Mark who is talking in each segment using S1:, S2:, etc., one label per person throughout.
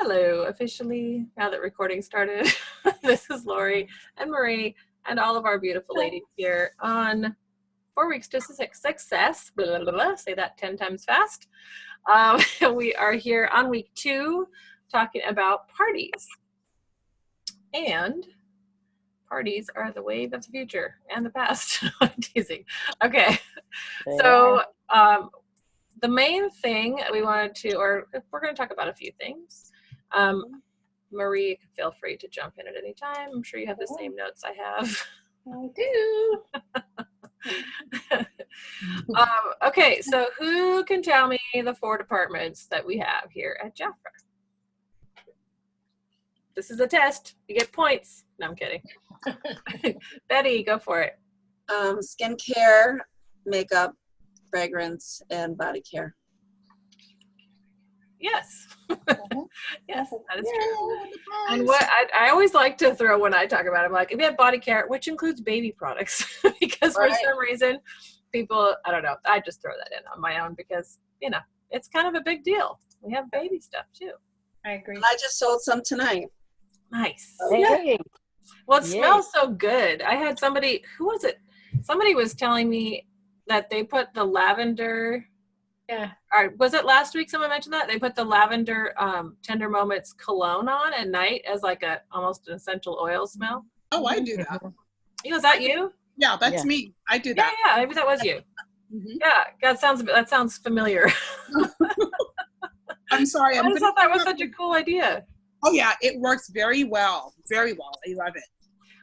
S1: Hello, officially, now that recording started. This is Lori and Marie and all of our beautiful ladies here on 4 Weeks to Success. Blah, blah, blah, blah. Say that 10 times fast. We are here on week 2 talking about parties. And parties are the wave of the future and the past. I'm teasing. Okay, so the main thing we wanted to, or we're going to talk about a few things. Marie, feel free to jump in at any time. I'm sure you have the same notes I have.
S2: I do.
S1: Okay, so who can tell me the 4 departments that we have here at Jafra? This is a test. You get points. No, I'm kidding. Betty, go for it.
S2: Skincare, makeup, fragrance, and body care.
S1: Yes. Yes, that is true. And what I always like to throw when I talk about it, I'm like, if you have body care, which includes baby products, because for some reason, people, I don't know, I just throw that in on my own because, you know, it's kind of a big deal. We have baby stuff too.
S3: I agree.
S2: And I just sold some tonight.
S1: Nice.
S3: Hey.
S1: Well, it smells so good. I had somebody, who was it? Somebody was telling me that they put the lavender.
S3: Yeah.
S1: Or was it last week someone mentioned that? They put the lavender Tender Moments cologne on at night as like a almost an essential oil smell.
S4: Oh, I do that.
S1: Was that you?
S4: Yeah, that's me. I do that.
S1: Yeah, maybe that was you. Yeah, that sounds familiar.
S4: I'm sorry.
S1: I just thought that was such a cool idea.
S4: Oh yeah, it works very well. Very well. I love it.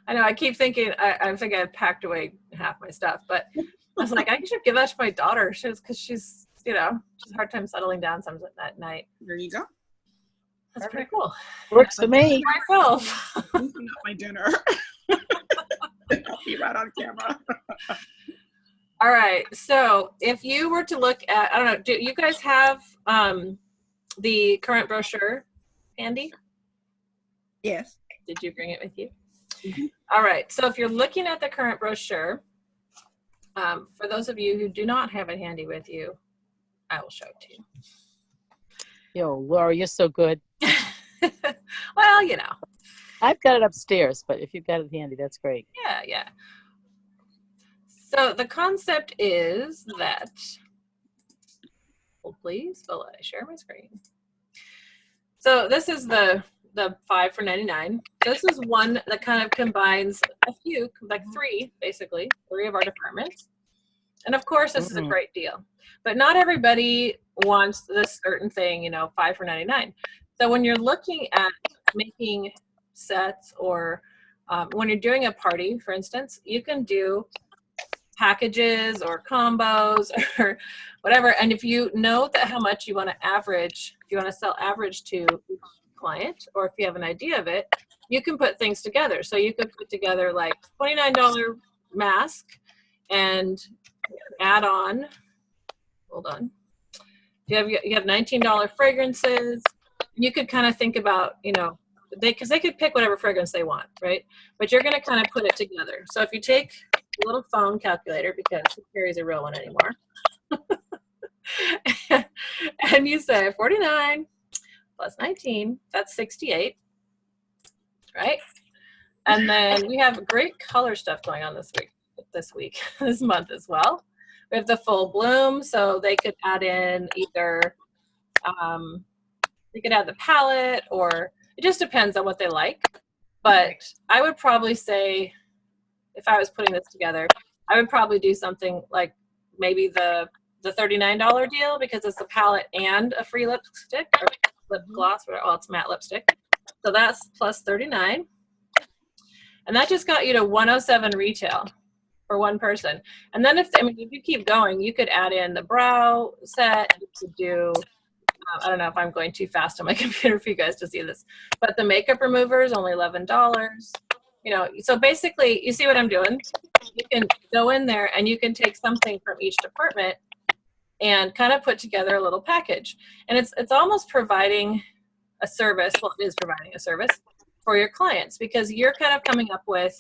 S1: I know. I keep thinking. I think I packed away half my stuff, but I was like, I should give that to my daughter. Because she's, you know, she's a hard time settling down sometimes at night.
S4: There you go.
S1: That's pretty cool.
S3: Works for me.
S1: Myself.
S4: Not my dinner. I'll be right on camera.
S1: All right. So if you were to look at, I don't know, do you guys have the current brochure handy?
S4: Yes.
S1: Did you bring it with you? All right. So if you're looking at the current brochure, for those of you who do not have it handy with you, I will show it to you.
S3: Yo, Laura, you're so good.
S1: Well, you know.
S3: I've got it upstairs, but if you've got it handy, that's great.
S1: Yeah. So the concept is that, hold please, while I share my screen. So this is the 5 for $99. This is one that kind of combines a few, like 3 of our departments. And of course, this is a great deal. But not everybody wants this certain thing, you know, 5 for $99. So when you're looking at making sets or when you're doing a party, for instance, you can do packages or combos or whatever. And if you know that how much you want to average, if you want to sell average to each client, or if you have an idea of it, you can put things together. So you could put together like $29 mask and add on, hold on, you have $19 fragrances. You could kind of think about, you know, because they could pick whatever fragrance they want, right? But you're going to kind of put it together. So if you take a little phone calculator, because who carries a real one anymore, and you say 49 plus 19, that's 68, right? And then we have great color stuff going on this month as well. We have the full bloom, so they could add in either, they could add the palette, or it just depends on what they like. But I would probably say, if I was putting this together, I would probably do something like maybe the $39 deal, because it's the palette and a free lipstick or lip gloss, or well, it's matte lipstick. So that's plus $39. And that just got you to $107 retail for one person. And then if you keep going, you could add in the brow set. You could do, I don't know if I'm going too fast on my computer for you guys to see this, but the makeup remover is only $11. You know, so basically, you see what I'm doing? You can go in there and you can take something from each department and kind of put together a little package. And it's almost providing a service. Well, it is providing a service for your clients, because you're kind of coming up with,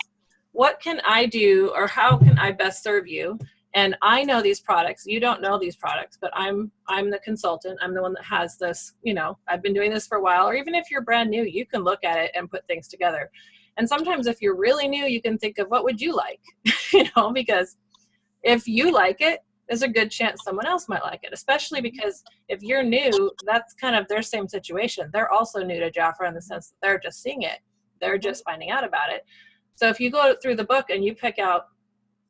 S1: what can I do, or how can I best serve you? And I know these products. You don't know these products, but I'm the consultant. I'm the one that has this, you know, I've been doing this for a while. Or even if you're brand new, you can look at it and put things together. And sometimes if you're really new, you can think of what would you like, you know, because if you like it, there's a good chance someone else might like it, especially because if you're new, that's kind of their same situation. They're also new to Jafra in the sense that they're just seeing it. They're just finding out about it. So if you go through the book and you pick out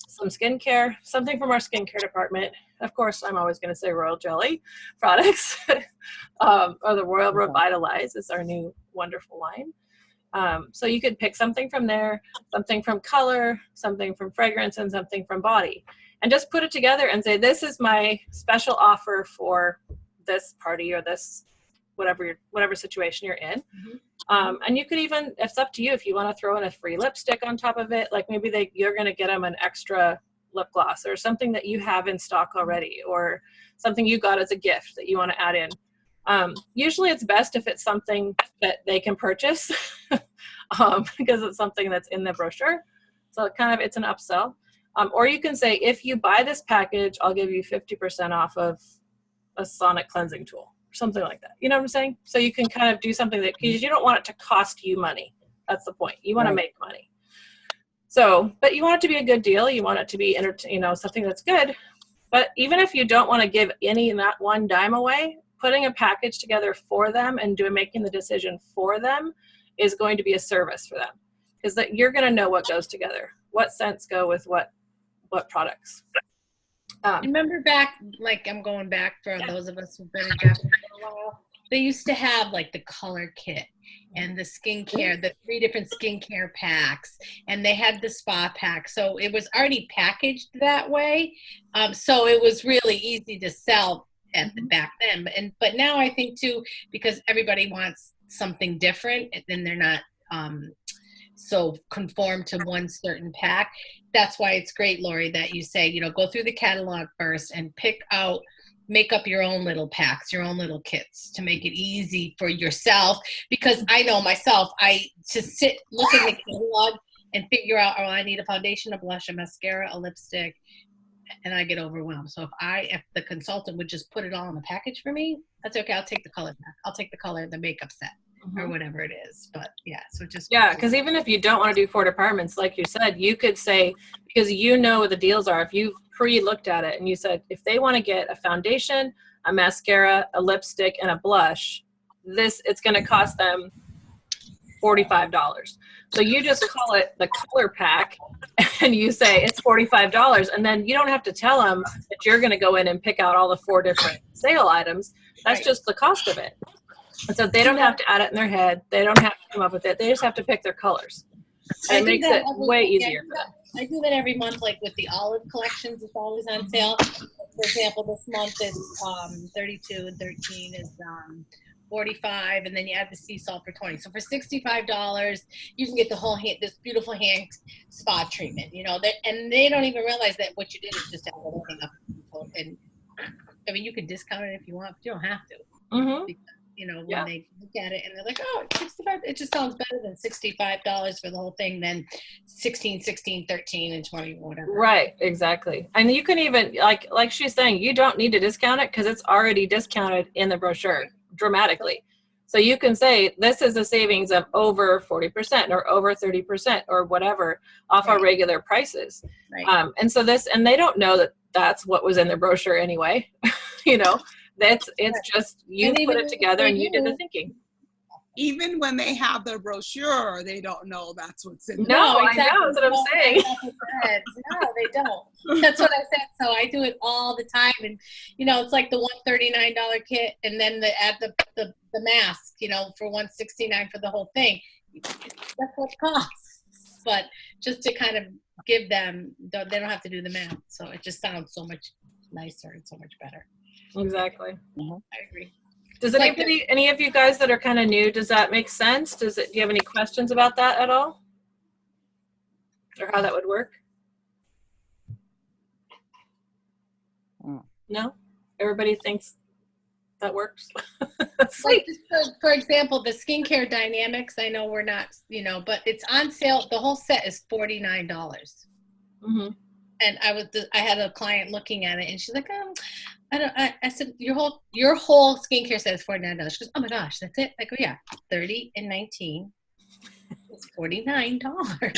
S1: some skincare, something from our skincare department, of course, I'm always going to say Royal Jelly products, or the Royal Revitalize is our new wonderful line. So you could pick something from there, something from color, something from fragrance, and something from body. And just put it together and say, this is my special offer for this party or this whatever situation you're in. And you could even, it's up to you if you want to throw in a free lipstick on top of it, like maybe you're going to get them an extra lip gloss or something that you have in stock already, or something you got as a gift that you want to add in. Usually it's best if it's something that they can purchase because it's something that's in the brochure. So it's an upsell. Or you can say, if you buy this package, I'll give you 50% off of a sonic cleansing tool, or something like that. You know what I'm saying? So you can kind of do something that, because you don't want it to cost you money. That's the point. You want to make money. So, but you want it to be a good deal. You want it to be, something that's good. But even if you don't want to give not one dime away, putting a package together for them and making the decision for them is going to be a service for them, because that you're going to know what goes together, what scents go with what products.
S5: Remember back, like I'm going back for those of us who've been in Japan for a while, they used to have like the color kit and the skincare, the 3 different skincare packs, and they had the spa pack. So it was already packaged that way. So it was really easy to sell back then. But now I think too, because everybody wants something different, and then they're not so conformed to one certain pack. That's why it's great, Lori, that you say, go through the catalog first and make up your own little packs, your own little kits to make it easy for yourself. Because I know myself, I just look at the catalog and figure out, I need a foundation, a blush, a mascara, a lipstick, and I get overwhelmed. So if the consultant would just put it all in a package for me, that's okay. I'll take the color back. I'll take the color, the makeup set, or whatever it is. But because even if you don't want to do 4 departments, like you said, you could say, because what the deals are, if you've pre-looked at it and you said, if they want to get a foundation, a mascara, a lipstick, and a blush, it's going to cost them $45. So you just call it the color pack and you say it's $45, and then you don't have to tell them that you're going to go in and pick out all the 4 different sale items. That's just the cost of it. And so they don't have to add it in their head. They don't have to come up with it. They just have to pick their colors. And it makes it way easier for them. I do that every month, like with the olive collections. It's always on sale. For example, this month it's 32 and 13 is 45, and then you add the sea salt for 20. So for $65, you can get the whole this beautiful hand spa treatment. And they don't even realize that what you did is just add everything up. And I mean, you can discount it if you want, but you don't have to. Because, when they look at it and they're like, oh, it's $65. It just sounds better than $65 for the whole thing than 16, 13, and 20, whatever.
S1: Right, exactly. And you can even, like she's saying, you don't need to discount it because it's already discounted in the brochure dramatically. So you can say, this is a savings of over 40% or over 30% or whatever off our regular prices.
S5: Right.
S1: And so and they don't know that that's what was in the brochure anyway. It's just, you put it together and you did the thinking.
S4: Even when they have their brochure, they don't know that's what's in there.
S1: No, exactly. I know, that's what I'm saying.
S5: No, they don't. That's what I said. So I do it all the time. And, it's like the $139 kit, and then add the mask, for $169 for the whole thing. That's what it costs. But just to kind of give them, they don't have to do the math. So it just sounds so much nicer and so much better.
S1: Exactly.
S5: I agree.
S1: Does any of you guys that are kind of new, does that make sense? Do you have any questions about that at all? Or how that would work? No? Everybody thinks that works?
S5: Like, for example, the skincare dynamics, I know we're not, but it's on sale. The whole set is $49. And I had a client looking at it, and she's like, I said, your whole skincare set is $49. She goes, oh my gosh, that's it? I go, yeah, 30 and 19 is $49. And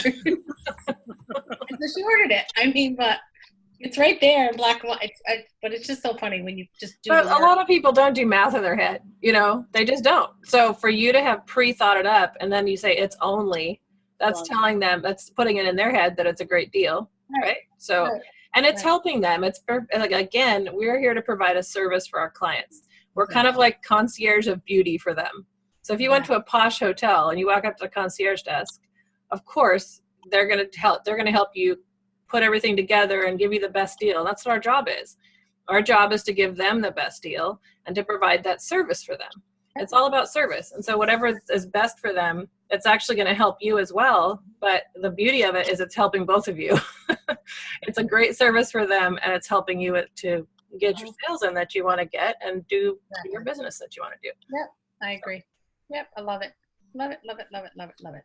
S5: so she ordered it. I mean, but it's right there in black and white. But it's just so funny when you just do
S1: But
S5: the
S1: a
S5: work.
S1: lot of people don't do math in their head, you know, they just don't. So for you to have pre-thought it up and then you say it's only, that's telling them, that's putting it in their head that it's a great deal, right? So,
S5: Right.
S1: and it's
S5: Right.
S1: helping them. It's like, again, we're here to provide a service for our clients. We're kind of like concierge of beauty for them. So if you went to a posh hotel and you walk up to the concierge desk, of course, they're going to help you put everything together and give you the best deal. That's what our job is. Our job is to give them the best deal and to provide that service for them. It's all about service. And so whatever is best for them, it's actually going to help you as well. But the beauty of it is it's helping both of you. It's a great service for them, and it's helping you to get your sales in that you want to get and do your business that you want to do.
S5: Yep, I agree. Yep, I love it. Love it, love it, love it, love it, love it.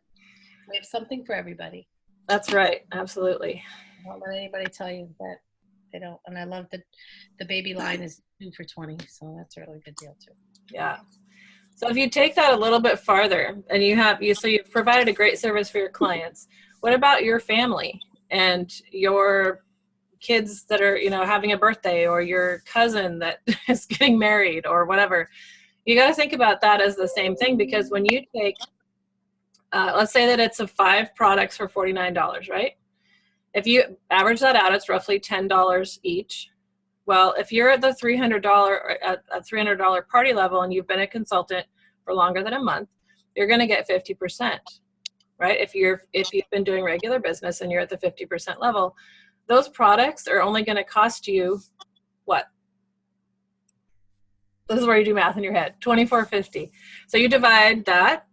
S5: We have something for everybody.
S1: That's right. Absolutely.
S5: Don't let anybody tell you that they don't. And I love that the baby line is 2 for $20, so that's a really good deal too.
S1: Yeah. So if you take that a little bit farther, and you've provided a great service for your clients, what about your family and your kids that are, having a birthday, or your cousin that is getting married or whatever? You got to think about that as the same thing, because when you take, let's say that it's 5 products for $49, right? If you average that out, it's roughly $10 each. Well, if you're at the $300 party level and you've been a consultant for longer than a month, you're going to get 50%, right? If you've been doing regular business and you're at the 50% level, those products are only going to cost you what? This is where you do math in your head. $24.50. So you divide that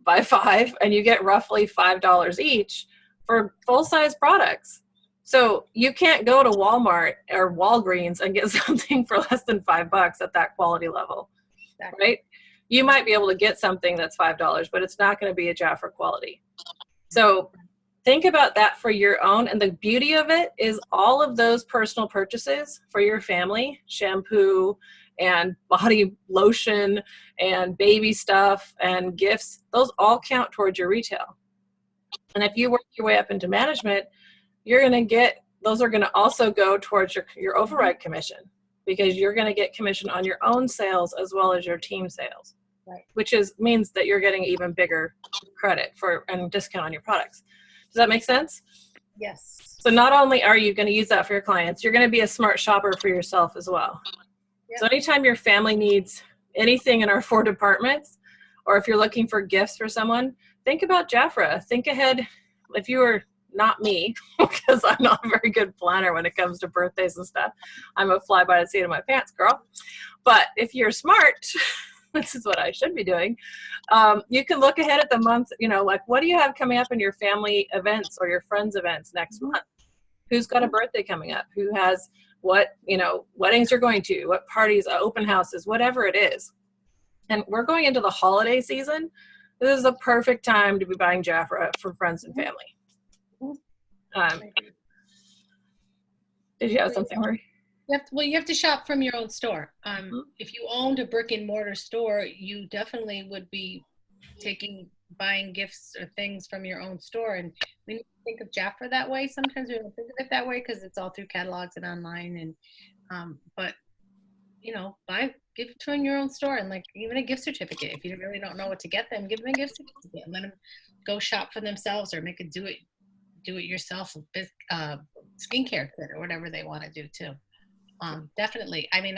S1: by 5, and you get roughly $5 each for full-size products. So you can't go to Walmart or Walgreens and get something for less than $5 at that quality level, right? You might be able to get something that's $5, but it's not going to be a Jafra quality. So think about that for your own. And the beauty of it is all of those personal purchases for your family, shampoo and body lotion and baby stuff and gifts, those all count towards your retail. And if you work your way up into management, you're going to get, those are going to also go towards your override commission, because you're going to get commission on your own sales as well as your team sales, right? Which means that you're getting even bigger credit and discount on your products. Does that make sense?
S5: Yes.
S1: So not only are you going to use that for your clients, you're going to be a smart shopper for yourself as well. Yep. So anytime your family needs anything in our 4 departments, or if you're looking for gifts for someone, think about Jafra. Think ahead. If you were not me, because I'm not a very good planner when it comes to birthdays and stuff. I'm a fly by the seat of my pants girl. But if you're smart, this is what I should be doing. You can look ahead at the month, like what do you have coming up in your family events or your friends events next month? Who's got a birthday coming up? Who has what, weddings you're going to, what parties, open houses, whatever it is. And we're going into the holiday season. This is the perfect time to be buying Jafra for friends and family. Did you have something, Marie?
S5: You have to shop from your own store. If you owned a brick and mortar store, you definitely would be buying gifts or things from your own store. And we need to think of Jafra that way. Sometimes we don't think of it that way because it's all through catalogs and online. And but give it to your own store, and like even a gift certificate. If you really don't know what to get them, give them a gift certificate and let them go shop for themselves, or make a do it yourself skincare kit or whatever they want to do too. Definitely. I mean,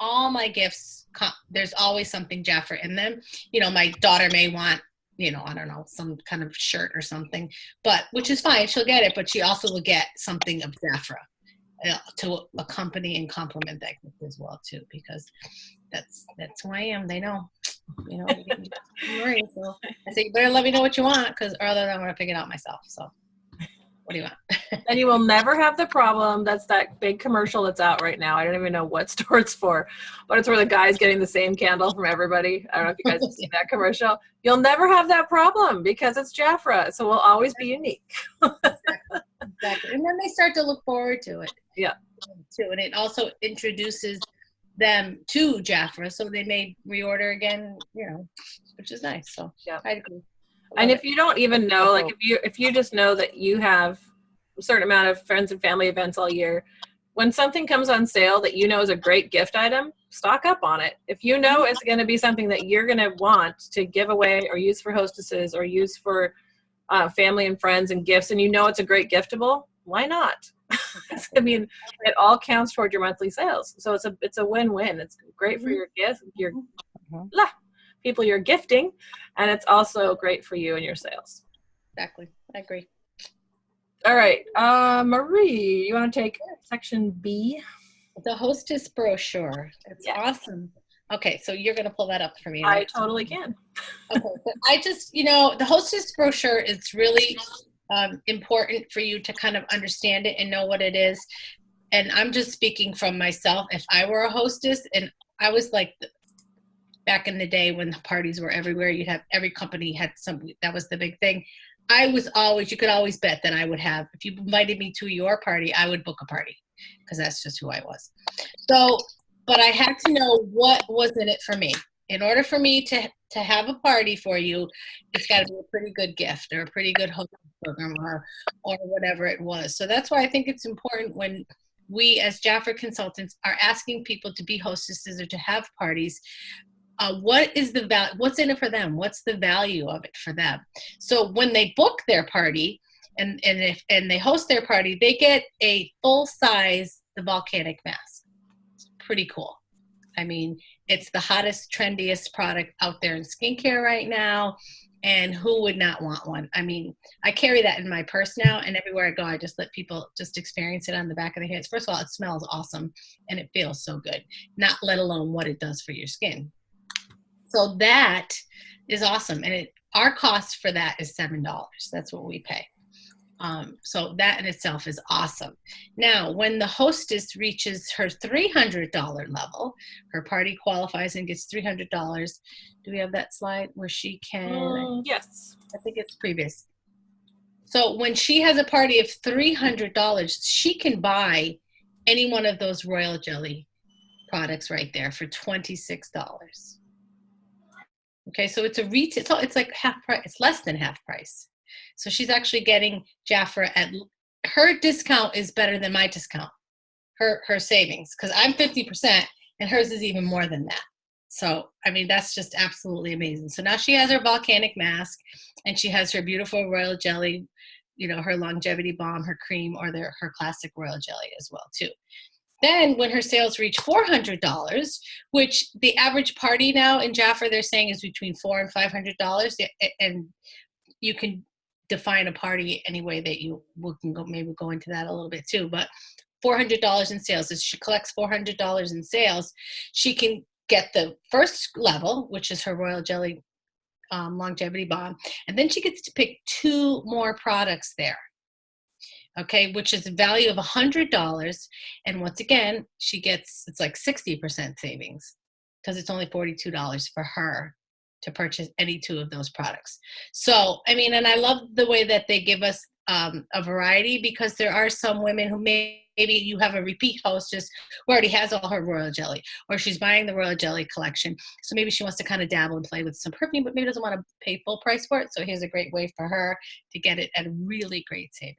S5: all my gifts, there's always something Jafra in them. My daughter may want, I don't know, some kind of shirt or something, which is fine. She'll get it, but she also will get something of Jafra to accompany and complement that gift as well too, because that's who I am. They know. Marie, so I say, you better let me know what you want, or otherwise I'm going to figure it out myself. So what do you want?
S1: And you will never have the problem. That's that big commercial that's out right now. I don't even know what store it's for, but it's where the guy's getting the same candle from everybody. I don't know if you guys have seen that commercial. You'll never have that problem because it's Jafra. So we'll always be unique.
S5: Exactly. And then they start to look forward to it.
S1: Yeah.
S5: Too. And it also introduces them to Jafra, so they may reorder again, which is nice. So
S1: Yeah.
S5: I agree.
S1: And if you don't even know, like if you just know that you have a certain amount of friends and family events all year, when something comes on sale that you know is a great gift item, stock up on it. If you know it's going to be something that you're going to want to give away or use for hostesses or use for family and friends and gifts, and you know it's a great giftable, why not? I mean, it all counts toward your monthly sales. So it's a win-win. It's great for your gift, your people you're gifting, and it's also great for you and your sales.
S5: Exactly. I agree.
S1: All right. Marie, you want to take section B?
S5: The hostess brochure. It's awesome. Okay, so you're going to pull that up for me, right?
S1: I totally can.
S5: Okay, but I just, the hostess brochure is really important for you to kind of understand it and know what it is. And I'm just speaking from myself. If I were a hostess, and I was like, back in the day when the parties were everywhere, you'd have every company had something. That was the big thing. You could always bet that I would have, if you invited me to your party, I would book a party because that's just who I was. So, but I had to know what was in it for me. In order for me to have a party for you, it's got to be a pretty good gift or a pretty good hosting program or whatever it was. So that's why I think it's important when we as Jafra consultants are asking people to be hostesses or to have parties, what is the value? What's in it for them? What's the value of it for them? So when they book their party and they host their party, they get a full-size the volcanic mask. It's pretty cool. I mean, it's the hottest, trendiest product out there in skincare right now. And who would not want one? I mean, I carry that in my purse now, and everywhere I go, I just let people just experience it on the back of their hands. First of all, it smells awesome, and it feels so good, not let alone what it does for your skin. So that is awesome. And our cost for that is $7. That's what we pay. So that in itself is awesome. Now, when the hostess reaches her $300 level, her party qualifies and gets $300. Do we have that slide where she can?
S1: Yes.
S5: I think it's previous. So when she has a party of $300, she can buy any one of those Royal Jelly products right there for $26. Okay, so it's a retail, it's like half price, it's less than half price. So she's actually getting Jafra at, her discount is better than my discount, her savings, because I'm 50% and hers is even more than that. So, I mean, that's just absolutely amazing. So now she has her volcanic mask and she has her beautiful Royal Jelly, her longevity balm, her cream, or her classic Royal Jelly as well too. Then when her sales reach $400, which the average party now in Jafra they're saying is between $400 and $500, and you can define a party any way that we can go into that a little bit too. But $400 in sales, if she collects $400 in sales, she can get the first level, which is her Royal Jelly longevity balm, and then she gets to pick 2 more products there. Okay, which is a value of $100. And once again, it's like 60% savings because it's only $42 for her to purchase any 2 of those products. So, I mean, and I love the way that they give us a variety, because there are some women who maybe you have a repeat hostess who already has all her Royal Jelly, or she's buying the Royal Jelly collection. So maybe she wants to kind of dabble and play with some perfume, but maybe doesn't want to pay full price for it. So here's a great way for her to get it at a really great savings.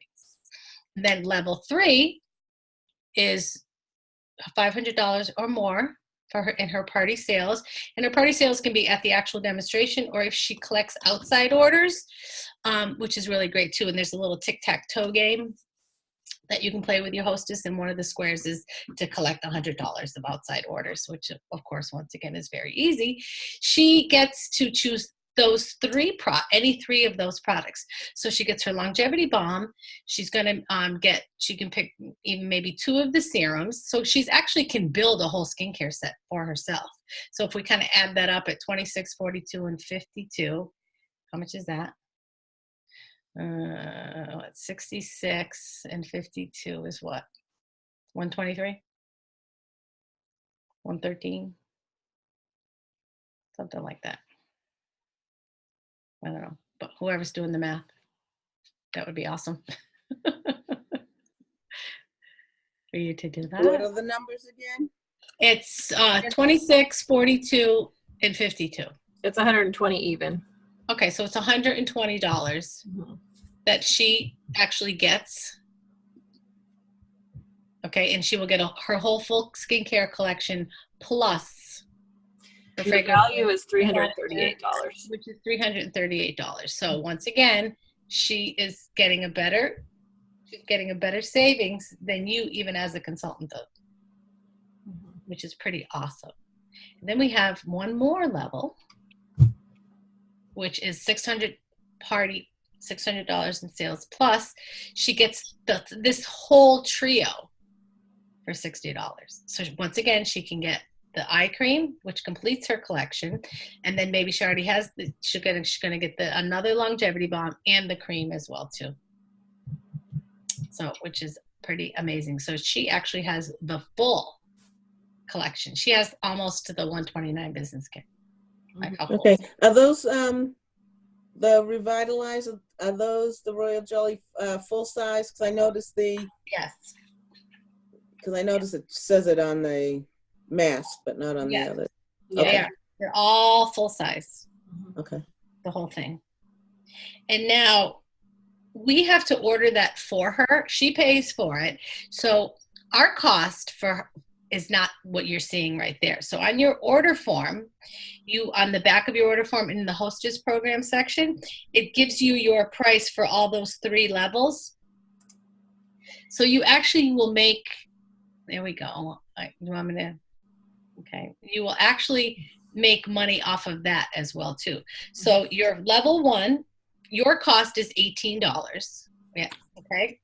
S5: Then level 3 is $500 or more for her in her party sales. And her party sales can be at the actual demonstration, or if she collects outside orders, which is really great too. And there's a little tic-tac-toe game that you can play with your hostess. And one of the squares is to collect $100 of outside orders, which of course, once again, is very easy. She gets to choose those any 3 of those products. So she gets her longevity balm. She's going to she can pick even maybe 2 of the serums. So she's actually can build a whole skincare set for herself. So if we kind of add that up at 26, 42, and 52, how much is that? 66 and 52 is what? 123? 113? Something like that. I don't know, but whoever's doing the math, that would be awesome. for you to do
S4: What
S5: that.
S4: are the numbers again?
S5: It's 26, 42, and 52.
S1: It's 120 even.
S5: Okay, so it's $120
S1: Mhm.
S5: that she actually gets. Okay, and she will get her whole full skincare collection plus the
S1: The
S5: fragrance,
S1: value is $338.
S5: which is $338. So once again, she is getting a better savings than you even as a consultant does, which is pretty awesome. And then we have one more level, which is $600 in sales plus. She gets this whole trio for $60. So once again, she can get the eye cream, which completes her collection, and then maybe she already has she's going to get another longevity balm and the cream as well too. So, which is pretty amazing. So she actually has the full collection. She has almost to the 129 business kit. Like a whole.
S2: Okay. Are those the Revitalize? Are those the Royal Jelly full size? Because I noticed
S5: Yes.
S2: it says it on the mask, but not on the
S5: Yes.
S2: other.
S5: Yeah,
S2: Okay.
S5: they're all full size.
S2: Okay.
S5: The whole thing. And now we have to order that for her. She pays for it. So our cost for her is not what you're seeing right there. So on your order form, on the back of your order form in the hostess program section, it gives you your price for all those 3 levels. So you actually will make, there we go. You want me to, okay. You will actually make money off of that as well too. So your level 1, your cost is $18. Yeah, okay.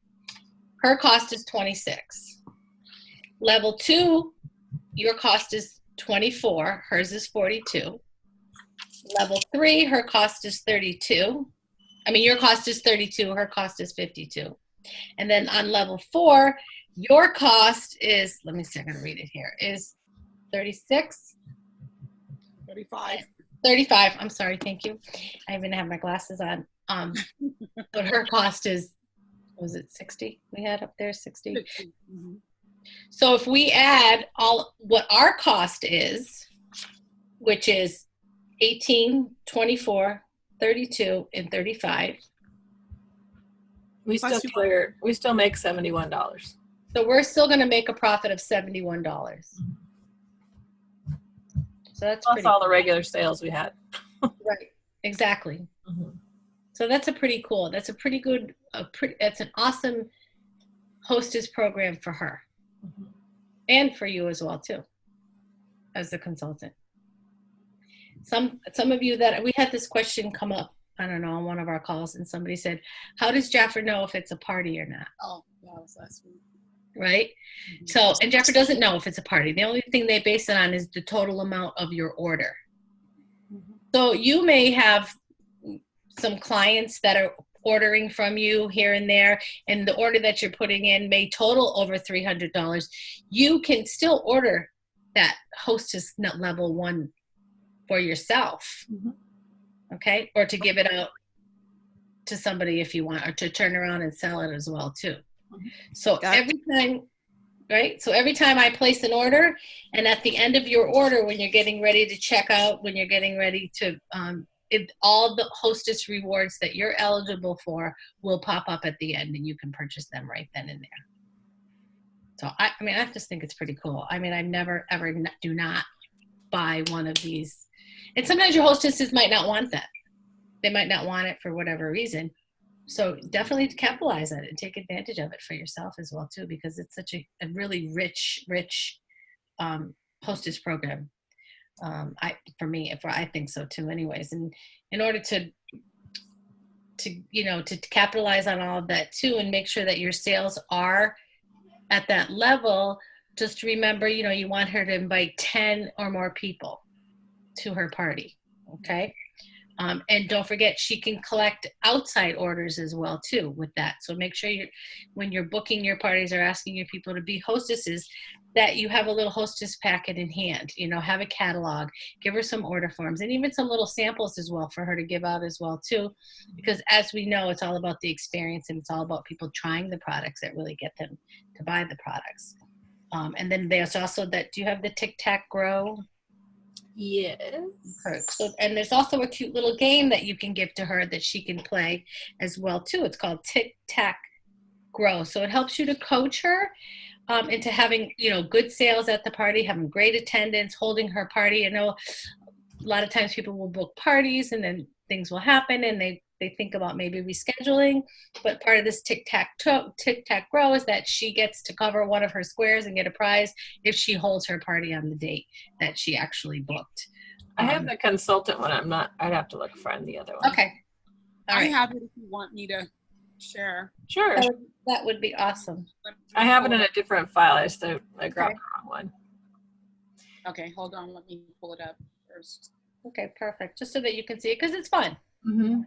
S5: Her cost is $26. Level 2, your cost is $24. Hers is $42. Level 3, her cost is $32. I mean, your cost is $32. Her cost is $52. And then on level 4, your cost is, let me see, I'm going to read it here, is 36?
S4: 35.
S5: 35. I'm sorry. Thank you. I even have my glasses on. But her cost is, was it 60? We had up there 60.
S4: Mhm.
S5: So if we add all what our cost is, which is 18, 24, 32, and 35.
S1: We still make $71.
S5: So we're still going to make a profit of $71. So that's
S1: Plus
S5: pretty
S1: all the regular sales we had.
S5: right. Exactly.
S1: Mhm.
S5: So that's a pretty cool. That's a pretty good. That's an awesome hostess program for her, and for you as well too, as the consultant. Some of you that we had this question come up, I don't know, on one of our calls, and somebody said, "How does Jaffer know if it's a party or not?"
S4: Oh, that was last week.
S5: Right? So, and Jaffer doesn't know if it's a party. The only thing they base it on is the total amount of your order. So you may have some clients that are ordering from you here and there, and the order that you're putting in may total over $300. You can still order that hostess level 1 for yourself, okay? Or to give it out to somebody if you want, or to turn around and sell it as well too. So every time, right? So every time I place an order, and at the end of your order, when you're getting ready to check out, when you're getting ready to, all the hostess rewards that you're eligible for will pop up at the end, and you can purchase them right then and there. So I mean, I just think it's pretty cool. I mean, I never ever do not buy one of these. And sometimes your hostesses might not want that. They might not want it for whatever reason. So definitely capitalize on it and take advantage of it for yourself as well too, because it's such a really rich hostess program. I think so too anyways. And in order to capitalize on all of that too, and make sure that your sales are at that level, just remember, you want her to invite 10 or more people to her party. Okay. And don't forget, she can collect outside orders as well too with that. So make sure when you're booking your parties or asking your people to be hostesses, that you have a little hostess packet in hand. You know, have a catalog, give her some order forms, and even some little samples as well for her to give out as well too. Because as we know, it's all about the experience, and it's all about people trying the products that really get them to buy the products. And then there's also that. Do you have the Tic Tac Grow?
S1: Yes.
S5: So, and there's also a cute little game that you can give to her that she can play as well too. It's called Tic Tac Grow. So it helps you to coach her into having, you know, good sales at the party, having great attendance, holding her party. I know a lot of times people will book parties and then things will happen and they think about maybe rescheduling, but part of this Tic Tac Grow is that she gets to cover one of her squares and get a prize if she holds her party on the date that she actually booked.
S1: I have the consultant one. I'd have to look for the other one.
S5: Okay. All right.
S4: I have it if you want me to share.
S1: Sure.
S5: That would be awesome.
S1: I have it in a different file. I grabbed the wrong one.
S4: Okay, hold on. Let me pull it up first.
S5: Okay, perfect. Just so that you can see it, because it's fun.
S1: Mm-hmm.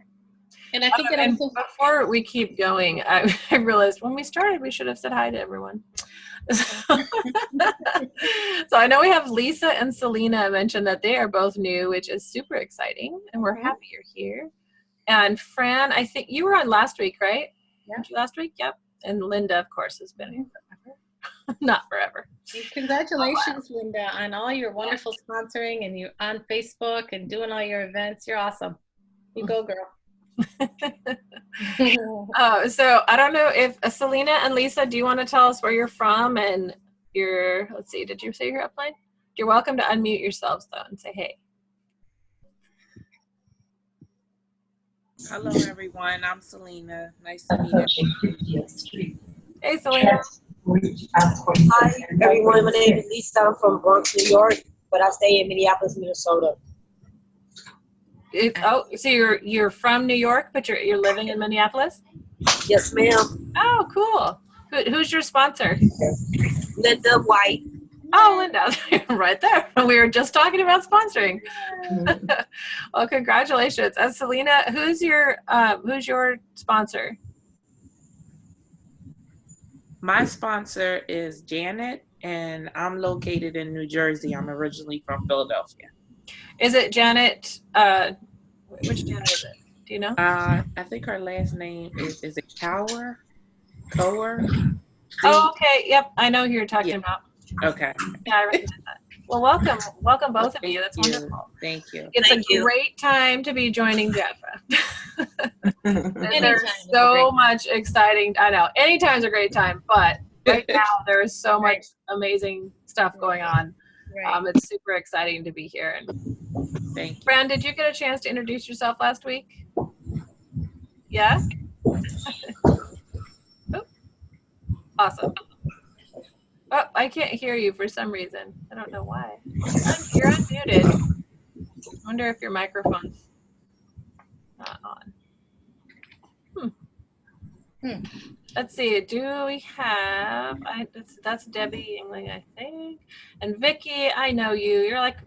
S5: And I think
S1: and before we keep going, I realized when we started, we should have said hi to everyone. So I know we have Lisa and Selena mentioned that they are both new, which is super exciting, and we're happy you're here. And Fran, I think you were on last week, right?
S5: Yeah.
S1: Last week, yep. And Linda, of course, has been here forever. Not forever.
S5: Congratulations, Linda, on all your wonderful sponsoring and you on Facebook and doing all your events. You're awesome. You go, girl.
S1: So I don't know if Selena and Lisa, do you want to tell us where you're from and let's see, did you say your upline? You're welcome to unmute yourselves though and say hey.
S6: Hello everyone, I'm Selena. Nice to meet you.
S1: Hey Selena.
S7: Hi everyone, my name is Lisa. I'm from Bronx, New York, but I stay in Minneapolis, Minnesota.
S1: So you're from New York, but you're living in Minneapolis?
S7: Yes, ma'am.
S1: Oh, cool. Who's your sponsor?
S7: Linda White.
S1: Oh, Linda, right there. We were just talking about sponsoring. Well, congratulations. And Selena, who's your sponsor?
S6: My sponsor is Janet, and I'm located in New Jersey. I'm originally from Philadelphia. Is
S1: it Janet? Which Janet is it? Do you know?
S6: I think her last name is it Cower?
S1: Oh, okay. Yep, I know who you're talking about.
S6: Okay.
S1: Yeah, I recognize that. Well, welcome both of you. That's wonderful.
S6: Thank you.
S1: It's a great time to be joining Jaffa. There's so much exciting. I know anytime's a great time, but right now there is so much amazing stuff going on.
S5: Right.
S1: It's super exciting to be here. And
S6: thank you.
S1: Fran, did you get a chance to introduce yourself last week? Yeah? Oh. Awesome. Oh, I can't hear you for some reason. I don't know why. You're unmuted. I wonder if your microphone's not on. Let's see. Do we have? That's Debbie Engling, I think. And Vicky, I know you. You're like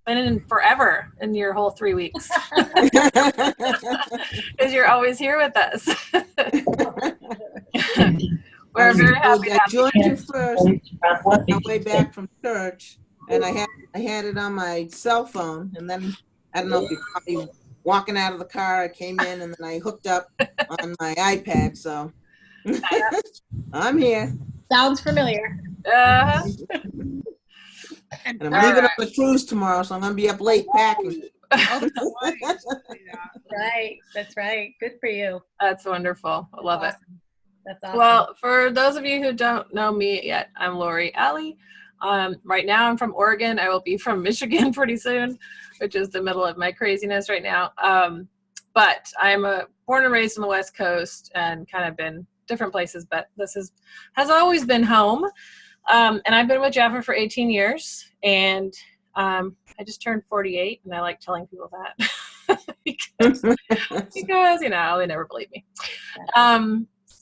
S1: been in forever in your whole 3 weeks because you're always here with us. We're very happy.
S2: I joined you first on my way back from church, and I had it on my cell phone, and then I don't know if you caught me walking out of the car. I came in, and then I hooked up on my iPad. So I'm here.
S5: Sounds familiar.
S2: And I'm leaving on the cruise tomorrow, so I'm gonna be up late packing.
S5: Right. That's right. Good for you.
S1: That's wonderful. I love it.
S5: That's awesome.
S1: Well, for those of you who don't know me yet, I'm Lori Alley. Right now I'm from Oregon. I will be from Michigan pretty soon, which is the middle of my craziness right now. But I'm born and raised on the West Coast and kind of been different places, but this has always been home. And I've been with Jaffa for 18 years, and I just turned 48, and I like telling people that because you know, they never believe me.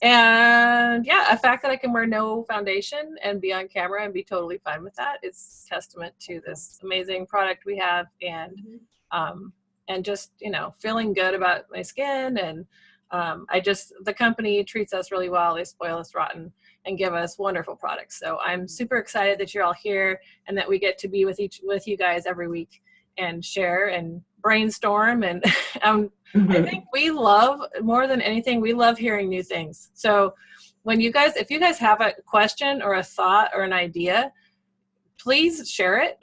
S1: And yeah, a fact that I can wear no foundation and be on camera and be totally fine with that is testament to this amazing product we have. And and just, you know, feeling good about my skin. And the company treats us really well. They spoil us rotten and give us wonderful products. So I'm super excited that you're all here and that we get to be with you guys every week and share and brainstorm. And I think we love, more than anything, we love hearing new things. So if you guys have a question or a thought or an idea, please share it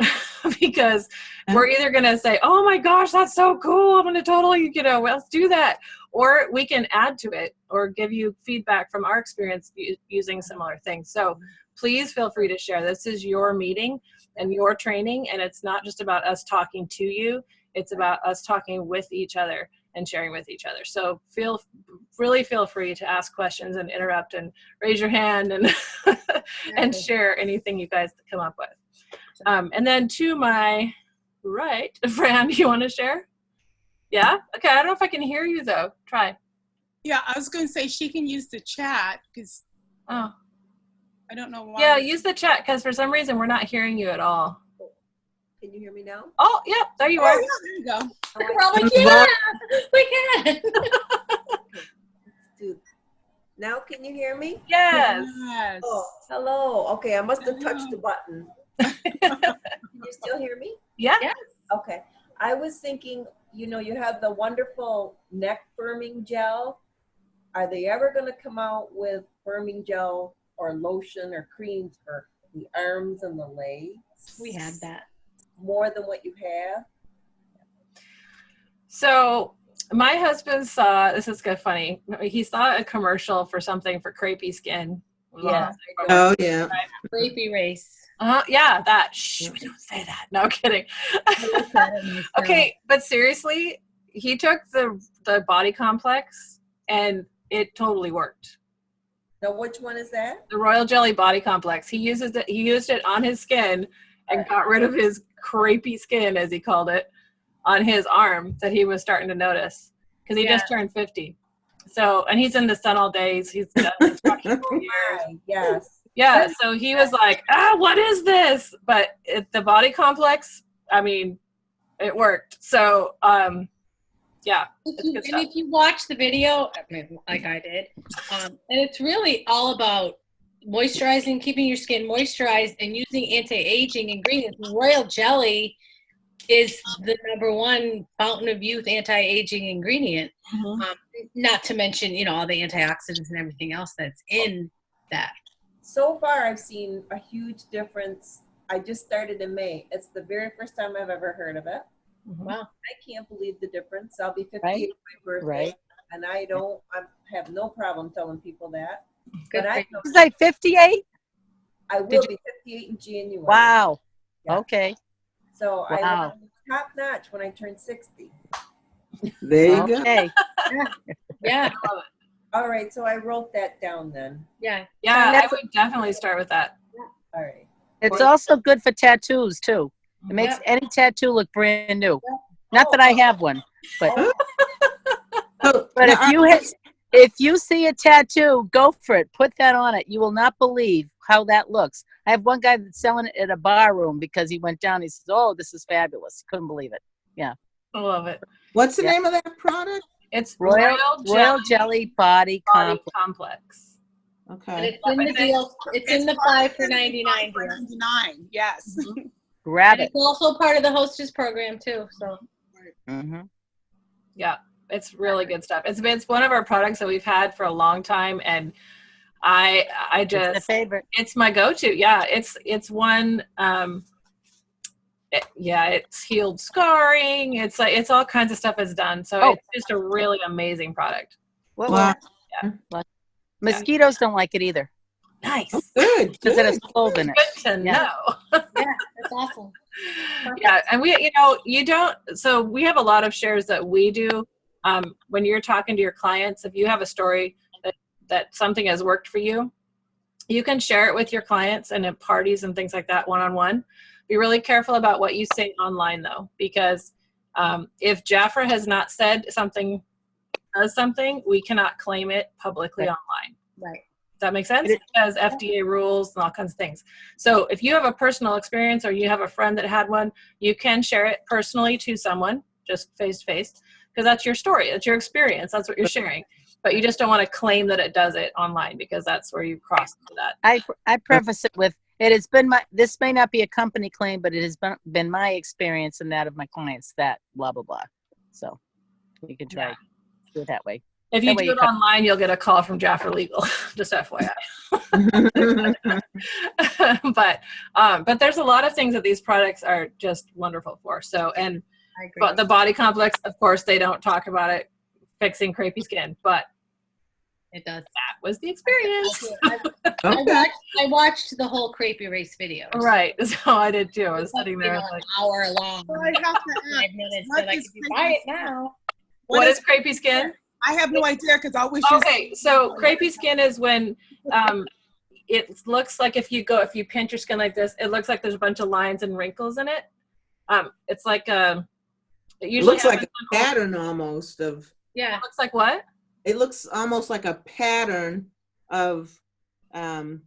S1: because we're either going to say, oh my gosh, that's so cool, I'm going to totally, you know, let's do that. Or we can add to it or give you feedback from our experience using similar things. So please feel free to share. This is your meeting and your training, and it's not just about us talking to you. It's about us talking with each other and sharing with each other. So really feel free to ask questions and interrupt and raise your hand and and share anything you guys come up with. And then to my right, Fran, you want to share? Yeah? Okay, I don't know if I can hear you though. Try.
S4: Yeah, I was going to say she can use the chat because
S1: I
S4: don't know why.
S1: Yeah, use the chat because for some reason we're not hearing you at all.
S8: Can you hear me now?
S1: Oh, yeah, there you are.
S4: Yeah, there you go.
S5: We're all like, yeah, we can.
S8: Dude. Now can you hear me?
S1: Yes.
S4: Yes.
S8: Oh, hello. Okay, I must have touched the button. Can you still hear me?
S1: Yeah.
S5: Yes.
S8: Okay. I was thinking, you know, you have the wonderful neck firming gel. Are they ever going to come out with firming gel or lotion or creams for the arms and the legs?
S5: We had that.
S8: More than what you have?
S1: So my husband saw, this is kind of funny, he saw a commercial for something for crepey skin.
S8: Yeah.
S2: Oh, yeah.
S5: Rapey race.
S1: Yeah, that. Shh, we don't say that. No, kidding. Okay, but seriously, he took the body complex and it totally worked.
S8: Now, which one is that?
S1: The Royal Jelly Body Complex. He used it on his skin and got rid of his crepey skin, as he called it, on his arm that he was starting to notice because he just turned 50. So, and he's in the sun all day. He's done construction for years.
S8: Yes.
S1: Yeah, so he was like, what is this? But the body complex, I mean, it worked. So, yeah.
S5: If you watch the video, I mean, like I did, and it's really all about moisturizing, keeping your skin moisturized, and using anti-aging ingredients. Royal Jelly is the #1 fountain of youth anti-aging ingredient. Not to mention, you know, all the antioxidants and everything else that's in that.
S8: So far, I've seen a huge difference. I just started in May. It's the very first time I've ever heard of it.
S5: Wow.
S8: I can't believe the difference. I'll be 58
S3: Right.
S8: my birthday,
S3: Right.
S8: and I have no problem telling people that.
S5: Good
S8: But I
S5: for
S8: know
S3: Was I 58?
S8: I will be 58 in January.
S3: Wow.
S8: Yeah.
S3: Okay.
S8: So I
S3: Wow.
S8: want to be top notch when I turn 60.
S2: There you go.
S3: Okay.
S5: Yeah.
S8: All right, so I wrote that down then.
S5: Yeah.
S1: Yeah, I would definitely start with that.
S8: All right.
S3: It's also good for tattoos too. It makes any tattoo look brand new. Not that I have one, but if you see a tattoo, go for it. Put that on it. You will not believe how that looks. I have one guy that's selling it at a bar room because he went down. He says, "Oh, this is fabulous." Couldn't believe it. Yeah.
S1: I love it.
S2: What's the name of that product?
S1: It's
S3: Royal Jelly Body
S1: Complex.
S5: And
S2: Okay.
S5: it's in the deal. It's in the 5 for 99 deal.
S4: 99. Yes.
S3: Grab
S5: And
S3: it.
S5: it's also part of the hostess program too. So
S1: Yeah, it's really good stuff. It's one of our products that we've had for a long time, and I
S3: It's a
S1: just
S3: favorite.
S1: it's my go-to. Yeah, it's one. It's healed scarring. It's like it's all kinds of stuff is done. So it's just a really amazing product.
S2: Wow.
S3: Mosquitoes don't like it either
S1: Nice.
S2: Good.
S3: because it has clove in it.
S1: Good to
S3: Yeah.
S1: know.
S5: yeah, that's awesome.
S1: Yeah, and we have a lot of shares that we do. When you're talking to your clients, if you have a story that something has worked for you, you can share it with your clients and at parties and things like that one-on-one. Be really careful about what you say online though, because if Jafra has not said something, we cannot claim it publicly online.
S5: Right.
S1: Does that make sense? Because FDA rules and all kinds of things. So if you have a personal experience or you have a friend that had one, you can share it personally to someone, just face to face, because that's your story, that's your experience, that's what you're sharing. But you just don't want to claim that it does it online, because that's where you cross to that.
S3: I preface it with, it has been this may not be a company claim, but it has been my experience and that of my clients that blah, blah, blah. So you can try to do it that way.
S1: If you do it online, you'll get a call from Jaffer Legal, just FYI. But there's a lot of things that these products are just wonderful for. So, and but the body complex, of course, they don't talk about it fixing crepey skin, but
S5: it does.
S1: That was the experience.
S5: I watched the whole crepey race video.
S1: Right, so I did too. I was sitting there
S5: an hour long.
S4: Well, I have to ask,
S5: 5 minutes. They're like, if you buy it now.
S1: What is crepey skin?
S4: I have no idea, because I always
S1: Okay, so crepey skin is when it looks like if you pinch your skin like this, it looks like there's a bunch of lines and wrinkles in it. It's like it usually
S2: looks like a pattern almost of.
S1: Yeah. It looks like what?
S2: It looks almost like a pattern of what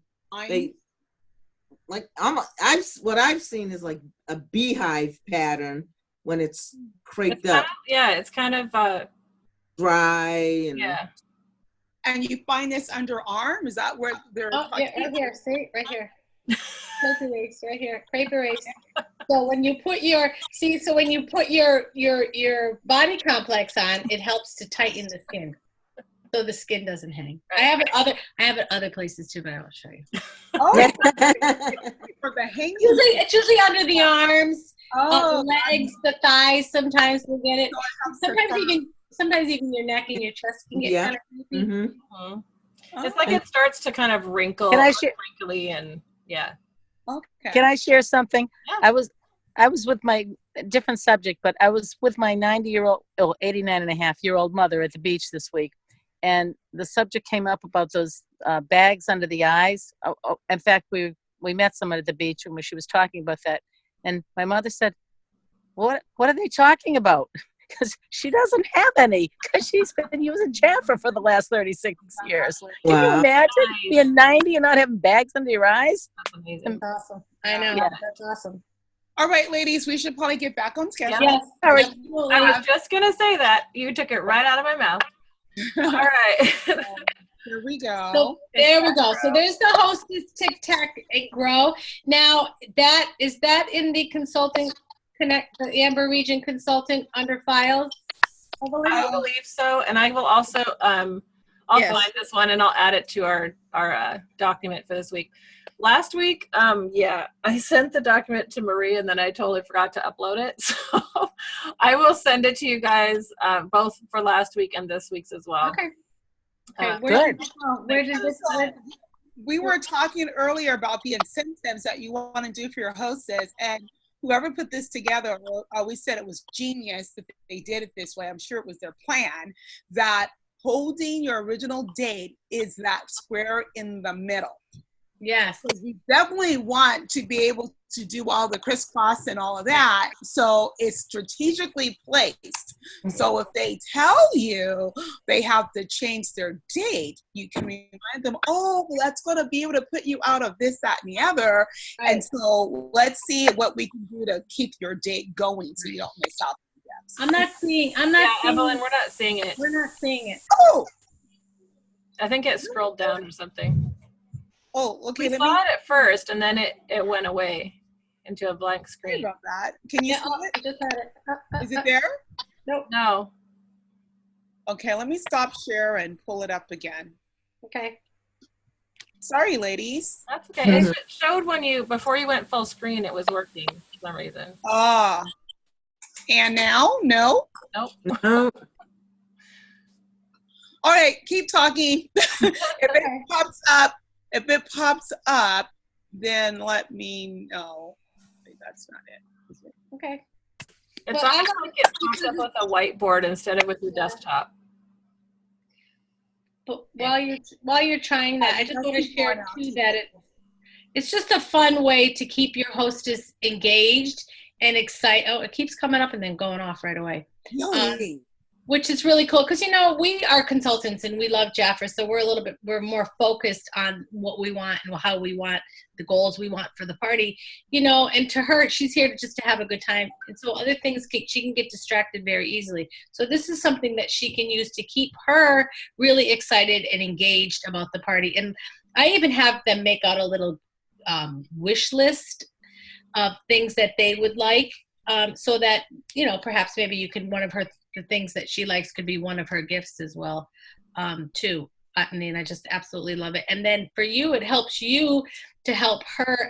S2: I've seen is like a beehive pattern when it's creped up.
S1: It's kind of
S2: dry and
S4: And you find this underarm? Is that where they're?
S5: Oh, yeah, right here. See, right here. Crepey race, right here. Crepey race. So when you put your body complex on, it helps to tighten the skin, so the skin doesn't hang. I have it other places too, but I will show you.
S4: Oh, for the hanging.
S5: It's usually under the arms, the legs, the thighs. Sometimes we get it. Sometimes even your neck and your chest can get kind of creepy.
S1: Mm-hmm. It's like it starts to kind of wrinkle, wrinkly, and
S3: Okay. Can I share something? Yeah. I was with my different subject, but I was with my 89.5-year-old mother at the beach this week, and the subject came up about those bags under the eyes. In fact, we met someone at the beach and she was talking about that, and my mother said, "What are they talking about?" Because she doesn't have any, because she's been using Jaffer for the last 36 years. Can you imagine being 90 and not having bags under your eyes?
S1: That's amazing.
S5: That's awesome. I know. Yeah. That's awesome.
S4: All right, ladies, we should probably get back on schedule.
S5: Yes.
S3: All right.
S1: I was just going to say that. You took it right out of my mouth. All right.
S4: Here we go.
S5: So there we go. So there's the Hostess Tic Tac and Grow. Now, is that in the consulting Connect, the Amber Region Consultant under files?
S1: I believe so, and I will also I'll find this one and I'll add it to our document for this week. Last week, I sent the document to Marie and then I totally forgot to upload it. So I will send it to you guys both for last week and this week's as well.
S5: Okay.
S3: Good.
S5: Where did this go?
S4: We were talking earlier about the incentives that you want to do for your hostess, and whoever put this together always said it was genius that they did it this way. I'm sure it was their plan, that holding your original date is that square in the middle.
S5: Yes.
S4: Because we definitely want to be able to do all the crisscross and all of that. So it's strategically placed. So if they tell you they have to change their date, you can remind them, oh, well, that's going to be able to put you out of this, that, and the other. Right. And so let's see what we can do to keep your date going so you don't miss out.
S5: I'm not seeing
S1: Evelyn, we're not seeing it.
S5: We're not seeing it.
S4: Oh!
S1: I think it scrolled down or something.
S4: Oh, okay.
S1: We saw it at first, and then it went away into a blank screen.
S4: Sorry about that. Can you see it?
S5: I just had it.
S4: Is it there?
S5: Nope.
S1: No.
S4: Okay, let me stop share and pull it up again.
S5: Okay.
S4: Sorry, ladies.
S1: That's okay. It showed before you went full screen, it was working for some reason.
S4: Ah. And now? No?
S1: Nope.
S4: All right, keep talking. If it pops up, then let me know. That's not it.
S5: Okay.
S1: It's almost like it pops up with a whiteboard instead of with your desktop.
S5: But while you're trying that, I just want to share too that it's just a fun way to keep your hostess engaged and excited. Oh, it keeps coming up and then going off right away. which is really cool because, you know, we are consultants and we love Jaffer, so we're more focused on what we want and how we want the goals we want for the party, you know. And to her, she's here just to have a good time, and so other things she can get distracted very easily. So this is something that she can use to keep her really excited and engaged about the party. And I even have them make out a little wish list of things that they would like, so that, you know, perhaps maybe you can, the things that she likes could be one of her gifts as well, too. I mean, I just absolutely love it. And then for you, it helps you to help her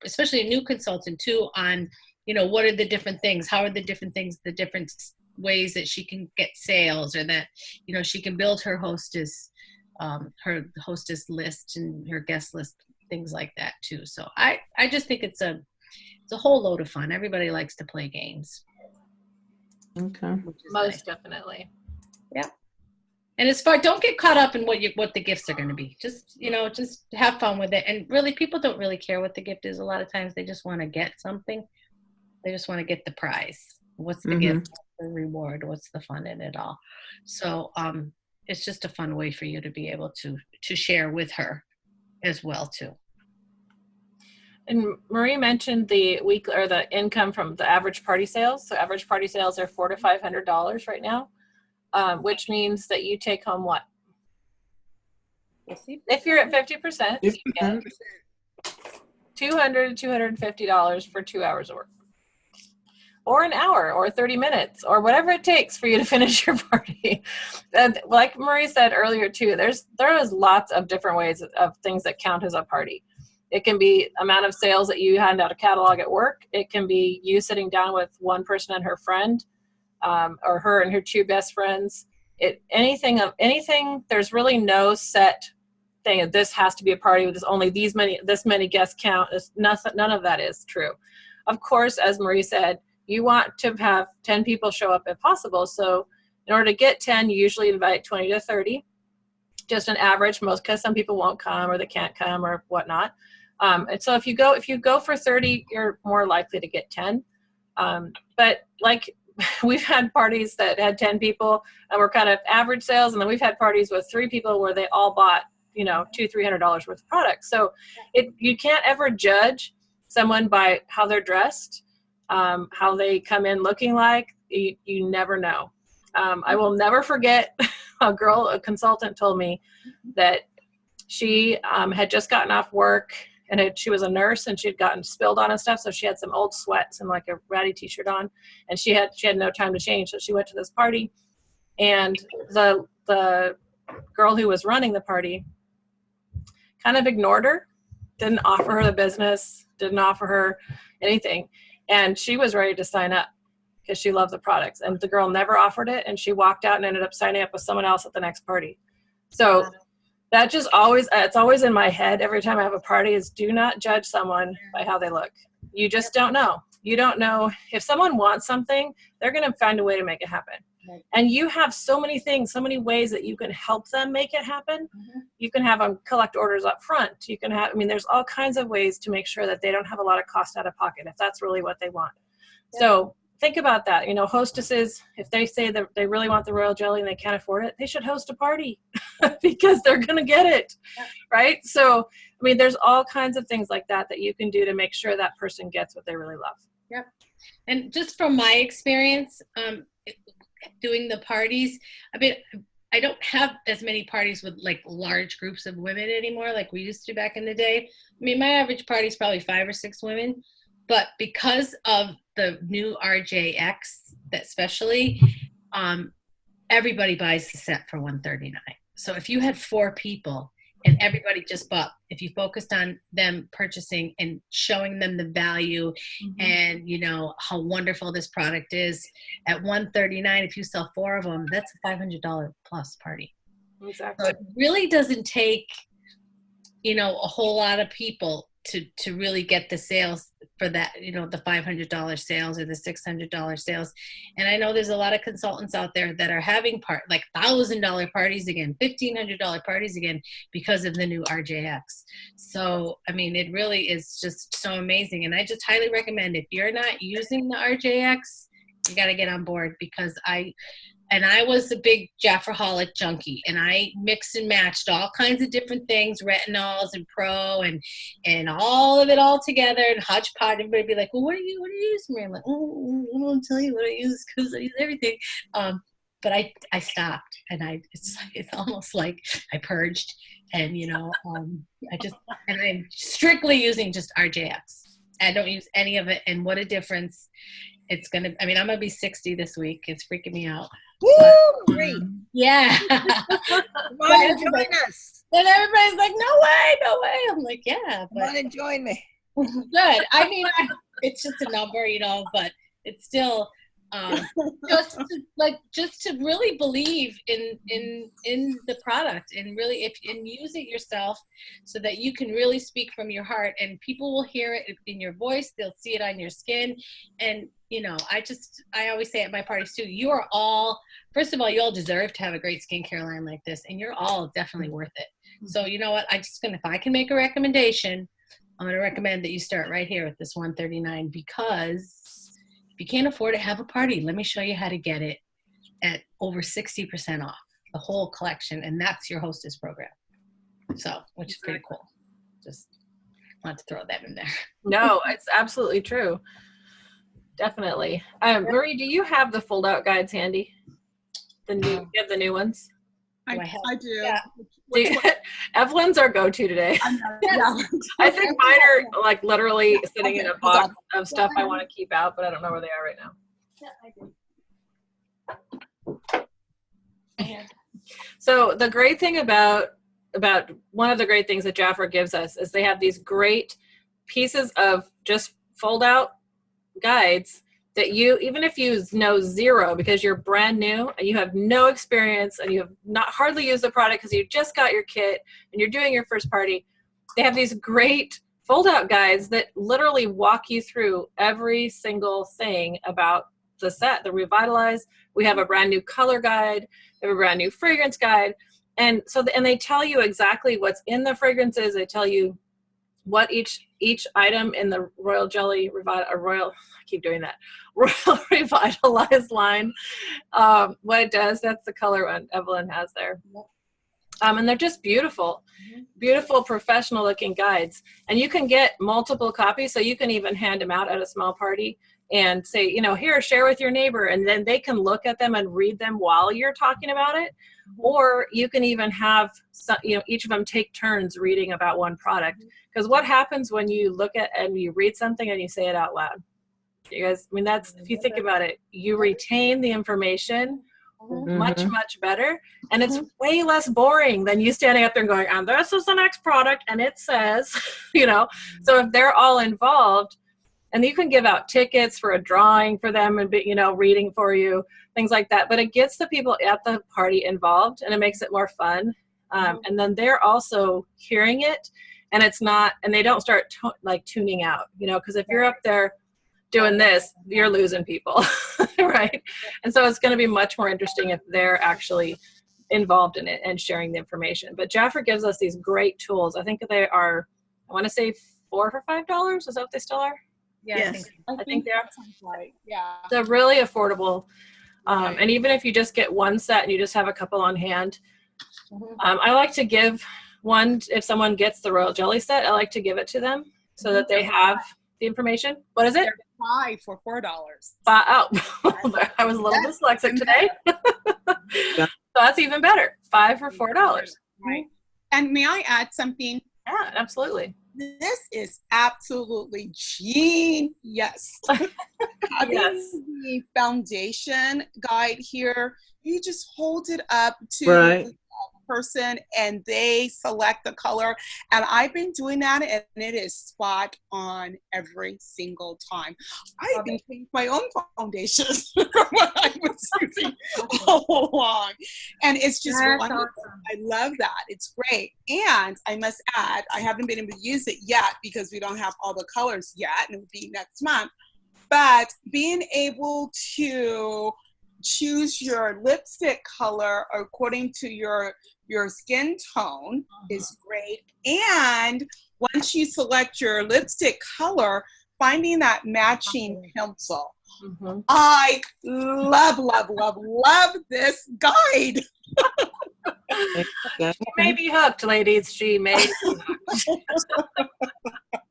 S5: especially a new consultant too, on, you know, what are the different things, how are the different things, the different ways that she can get sales, or that, you know, she can build her hostess list and her guest list, things like that too. So I just think it's a whole load of fun. Everybody likes to play games.
S2: Okay.
S1: Most definitely.
S5: Yeah. And as far, don't get caught up in what the gifts are going to be. Just, you know, just have fun with it. And really, people don't really care what the gift is. A lot of times they just want to get something. They just want to get the prize. What's the gift? What's the reward? What's the fun in it all? So it's just a fun way for you to be able to share with her as well too.
S1: And Marie mentioned the weekly or the income from the average party sales. So average party sales are $400 to $500 right now, which means that you take home what? If you're at 50%, you get $200 to $250 for 2 hours of work, or an hour, or 30 minutes, or whatever it takes for you to finish your party. And like Marie said earlier too, there is lots of different ways of things that count as a party. It can be amount of sales that you hand out a catalog at work. It can be you sitting down with one person and her friend, or her and her two best friends. Anything. There's really no set thing. This has to be a party with only this many guests count. None of that is true. Of course, as Marie said, you want to have 10 people show up if possible. So in order to get 10, you usually invite 20 to 30. Just an average, because some people won't come or they can't come or whatnot. And so if you go for 30, you're more likely to get 10. But like we've had parties that had 10 people and were kind of average sales, and then we've had parties with 3 people where they all bought, you know, $200-300 worth of products. So you can't ever judge someone by how they're dressed, how they come in looking like. You never know. I will never forget a consultant told me that she had just gotten off work, and she was a nurse, and she had gotten spilled on and stuff. So she had some old sweats and like a ratty t-shirt on, and she had no time to change. So she went to this party, and the girl who was running the party kind of ignored her, didn't offer her the business, didn't offer her anything. And she was ready to sign up because she loved the products, and the girl never offered it. And she walked out and ended up signing up with someone else at the next party. So that just it's always in my head every time I have a party, is do not judge someone by how they look. You just don't know. You don't know if someone wants something, they're going to find a way to make it happen. Right. And you have so many things, so many ways that you can help them make it happen. You can have them collect orders up front. You can there's all kinds of ways to make sure that they don't have a lot of cost out of pocket if that's really what they want. Yeah. So think about that. You know, hostesses, if they say that they really want the royal jelly and they can't afford it, they should host a party because they're going to get it. Yeah. Right? So, there's all kinds of things like that you can do to make sure that person gets what they really love.
S5: Yep. And just from my experience, doing the parties, I don't have as many parties with like large groups of women anymore like we used to back in the day. My average party is probably 5 or 6 women. But because of the new RJX, especially, everybody buys the set for $139. So if you had 4 people and everybody just bought, if you focused on them purchasing and showing them the value and, you know, how wonderful this product is, at $139, if you sell 4 of them, that's a $500 plus party. Exactly. So it really doesn't take, you know, a whole lot of people to really get the sales for that, you know, the $500 sales or the $600 sales. And I know there's a lot of consultants out there that are having like $1,000 parties again, $1,500 parties again because of the new RJX. So, it really is just so amazing. And I just highly recommend, if you're not using the RJX, You got to get on board because I was a big Jafraholic junkie, and I mixed and matched all kinds of different things, retinols and pro and all of it all together and hodgepodge. Everybody be like, well, what are you using? I'm like, oh, I won't tell you what I use because I use everything. But I stopped, and it's almost like I purged, and I'm strictly using just RJX. I don't use any of it, and what a difference it's gonna. I mean, I'm gonna be 60 this week. It's freaking me out.
S8: Woo! Great.
S5: Yeah.
S8: Come on and join us.
S5: And everybody's like, no way. I'm like, yeah.
S8: Come on and join me.
S5: Good. I mean, it's just a number, but it's still just to really believe in the product and really and use it yourself so that you can really speak from your heart, and people will hear it in your voice. They'll see it on your skin. And I always say at my parties too, you are all, first of all, you all deserve to have a great skincare line like this, and you're all definitely worth it. So you know what, if I can make a recommendation, I'm going to recommend that you start right here with this $139, because if you can't afford to have a party, let me show you how to get it at over 60% off the whole collection, and that's your hostess program. So, which is pretty cool. Just want to throw that in there.
S1: No, it's absolutely true. Definitely. Marie, do you have the fold-out guides handy? You have the new ones?
S4: I do.
S1: Yeah. Evelyn's our go-to today.
S4: Yeah.
S1: I think mine are like literally sitting in a box of stuff I want to keep out, but I don't know where they are right now.
S5: Yeah, I do.
S1: So the great thing about one of the great things that Jafra gives us is they have these great pieces of just fold-out guides that even if you know zero because you're brand new and you have no experience and you have not hardly used the product because you just got your kit and you're doing your first party, they have these great fold-out guides that literally walk you through every single thing about the set, the Revitalize. We have a brand new color guide, we have a brand new fragrance guide, and they tell you exactly what's in the fragrances. They tell you what each item in the Royal Jelly Royal Revitalized line, what it does. That's the color one Evelyn has there. And they're just beautiful, beautiful professional looking guides. And you can get multiple copies, so you can even hand them out at a small party and say, here, share with your neighbor, and then they can look at them and read them while you're talking about it. Or you can even have each of them take turns reading about one product. Because what happens when you look at and you read something and you say it out loud? You guys, I mean, that's, if you think about it, you retain the information much, much better. And it's way less boring than you standing up there and going, and this is the next product, and it says, So if they're all involved, and you can give out tickets for a drawing for them and, reading for you, things like that. But it gets the people at the party involved, and it makes it more fun. And then they're also hearing it, and it's not, and they don't start tuning out, because if you're up there doing this, you're losing people, right? And so it's going to be much more interesting if they're actually involved in it and sharing the information. But Jafra gives us these great tools. I think they are, I want to say $4 for $5. Is that what they still are?
S5: Yeah,
S1: yes. I think they are.
S4: Right. Yeah.
S1: They're really affordable. And even if you just get one set and you just have a couple on hand, I like to give one, if someone gets the Royal Jelly set, I like to give it to them so that they have the information. What is it?
S4: They're 5 for $4.
S1: Oh, I was a little dyslexic today. So that's even better. 5 for $4.
S4: Right. And may I add something?
S1: Yeah, absolutely.
S4: This is absolutely genius. Having the foundation guide here, you just hold it up to the person and they select the color. And I've been doing that, and it is spot on every single time. I even changed my own foundation from what I was using all along. And it's just wonderful. Awesome. I love that. It's great. And I must add, I haven't been able to use it yet because we don't have all the colors yet, and it will be next month. But being able to choose your lipstick color according to your skin tone is great. And once you select your lipstick color, finding that matching pencil.
S1: Mhm.
S4: I love this guide.
S1: She may be hooked, ladies. She may be hooked.